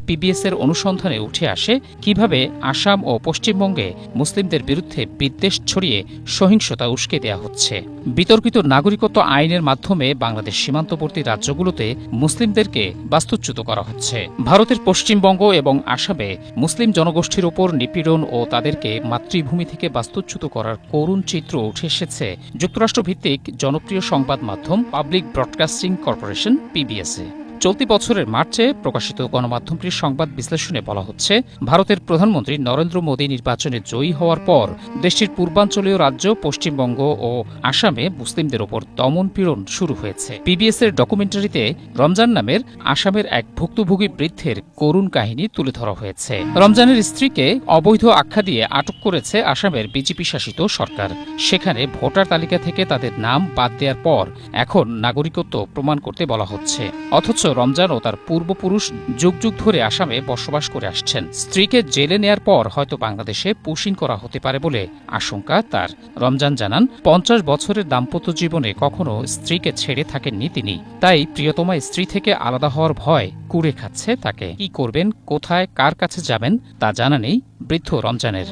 PBS এর অনুসন্ধানে উঠে আসে কিভাবে আসাম ও পশ্চিমবঙ্গে মুসলিমদের বিরুদ্ধে বিদ্বেষ ছড়িয়ে সহিংসতা উস্কে দেওয়া হচ্ছে। বিতর্কিত নাগরিকত্ব আইনের মাধ্যমে বাংলাদেশ সীমান্তবর্তী রাজ্যগুলোতে মুসলিমদেরকে বাস্তুচ্যুত করা হচ্ছে। ভারতের পশ্চিমবঙ্গ এবং আসামে মুসলিম জনগোষ্ঠীর ওপর নিপীড়ন ও তাদেরকে মাতৃভূমি থেকে বাস্তুচ্যুত করার করুণ চিত্র উঠে এসেছে যুক্তরাষ্ট্রভিত্তিক জনপ্রিয় সংবাদ মাধ্যম পাবলিক ব্রডকাস্টিং কর্পোরেশন পিবিএস-এ। চলতি বছরের মার্চে প্রকাশিত গণমাধ্যমটির সংবাদ বিশ্লেষণে বলা হচ্ছে, ভারতের প্রধানমন্ত্রী নরেন্দ্র মোদী নির্বাচনে জয়ী হওয়ার পর দেশটির পূর্বাঞ্চলীয় রাজ্য পশ্চিমবঙ্গ ও আসামে মুসলিমদের ওপর দমন-পীড়ন শুরু হয়েছে। পিবিএস-এর ডকুমেন্টারিতে রমজান নামের আসামের এক ভুক্তভোগী বৃদ্ধের করুণ কাহিনী তুলে ধরা হয়েছে। রমজানের স্ত্রীকে অবৈধ আখ্যা দিয়ে আটক করেছে আসামের বিজেপি শাসিত সরকার। সেখানে ভোটার তালিকা থেকে তাদের নাম বাদ দেওয়ার পর এখন নাগরিকত্ব প্রমাণ করতে বলা হচ্ছে। অথচ রমজান ও তার পূর্বপুরুষ যুগ যুগ ধরে আসামে বসবাস করে আসছেন। স্ত্রীকে জেলে নেয়ার পর হয়তো বাংলাদেশে পুশিং করা হতে পারে বলে আশঙ্কা তার। রমজান জানান, 50 বছরের দাম্পত্য জীবনে কখনো স্ত্রীকে ছেড়ে থাকেননি তিনি। তাই প্রিয়তমা স্ত্রী থেকে আলাদা হওয়ার ভয় কুড়ে খাচ্ছে তাকে। কি করবেন, কোথায়, কার কাছে যাবেন তা জানা নেই বৃদ্ধ রমজানের।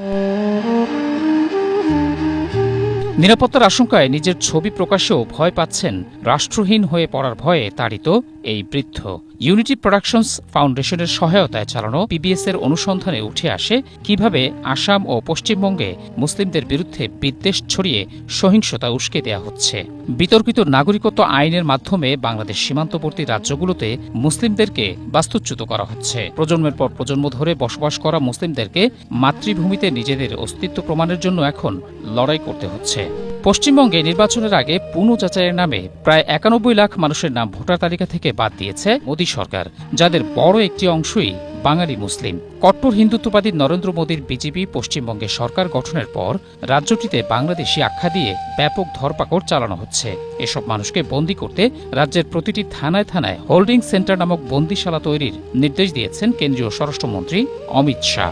নিরাপত্তার আশঙ্কায় নিজের ছবি প্রকাশেও ভয় পাচ্ছেন। রাষ্ট্রহীন হয়ে পড়ার ভয়ে তাড়িত এই বৃদ্ধ। ইউনিটি প্রোডাকশনস ফাউন্ডেশনের সহায়তায় চালানো পিবিএস-এর অনুসন্ধানে উঠে আসে কিভাবে আসাম ও পশ্চিমবঙ্গে মুসলিমদের বিরুদ্ধে বিদ্বেষ ছড়িয়ে সহিংসতা উস্কে দেওয়া হচ্ছে। বিতর্কিত নাগরিকত্ব আইনের মাধ্যমে বাংলাদেশ সীমান্তবর্তী রাজ্যগুলোতে মুসলিমদেরকে বাস্তুচ্যুত করা হচ্ছে। প্রজন্মের পর প্রজন্ম ধরে বসবাস করা মুসলিমদেরকে মাতৃভূমিতে নিজেদের অস্তিত্ব প্রমাণের জন্য এখন লড়াই করতে হচ্ছে। পশ্চিমবঙ্গে নির্বাচনের আগে পুনঃযাচাইয়ের নামে প্রায় 91 লাখ মানুষের নাম ভোটার তালিকা থেকে বাদ দিয়েছে মোদী সরকার, যাদের বড় একটি অংশই বাঙালি মুসলিম। কট্টর হিন্দুত্ববাদী নরেন্দ্র মোদীর বিজেপি পশ্চিমবঙ্গে সরকার গঠনের পর রাজ্যটিতে বাংলাদেশি আখ্যা দিয়ে ব্যাপক ধরপাকড় চালানো হচ্ছে। এসব মানুষকে বন্দী করতে রাজ্যের প্রতিটি থানায় থানায় হোল্ডিং সেন্টার নামক বন্দিশালা তৈরির নির্দেশ দিয়েছেন কেন্দ্রীয় স্বরাষ্ট্রমন্ত্রী অমিত শাহ।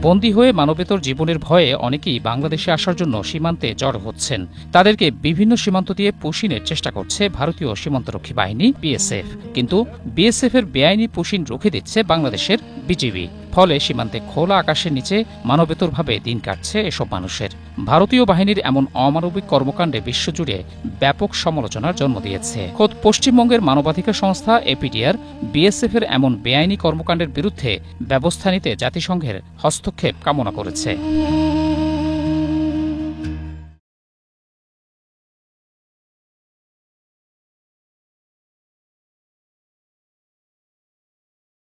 বন্দী হয়ে মানবেতর জীবনের ভয়ে অনেকেই বাংলাদেশে আসার জন্য সীমান্তে জড়ো হচ্ছেন। তাদেরকে বিভিন্ন সীমান্ত দিয়ে পুশিনের চেষ্টা করছে ভারতীয় সীমান্তরক্ষী বাহিনী বিএসএফ। কিন্তু বিএসএফ-এর বেআইনি পুশিন রুখে দিচ্ছে বাংলাদেশের বিজিবি। ফলে সীমান্তে খোলা আকাশের নিচে মানবেতরভাবে দিন কাটছে এসব মানুষের। ভারতীয় বাহিনীর এমন অমানবিক কর্মকাণ্ডে বিশ্বজুড়ে ব্যাপক সমালোচনার জন্ম দিয়েছে। খোদ পশ্চিমবঙ্গের মানবাধিকার সংস্থা এপিডিআর বিএসএফ-এর এমন বেআইনি কর্মকাণ্ডের বিরুদ্ধে ব্যবস্থা নিতে জাতিসংঘের হস্তক্ষেপ কামনা করেছে।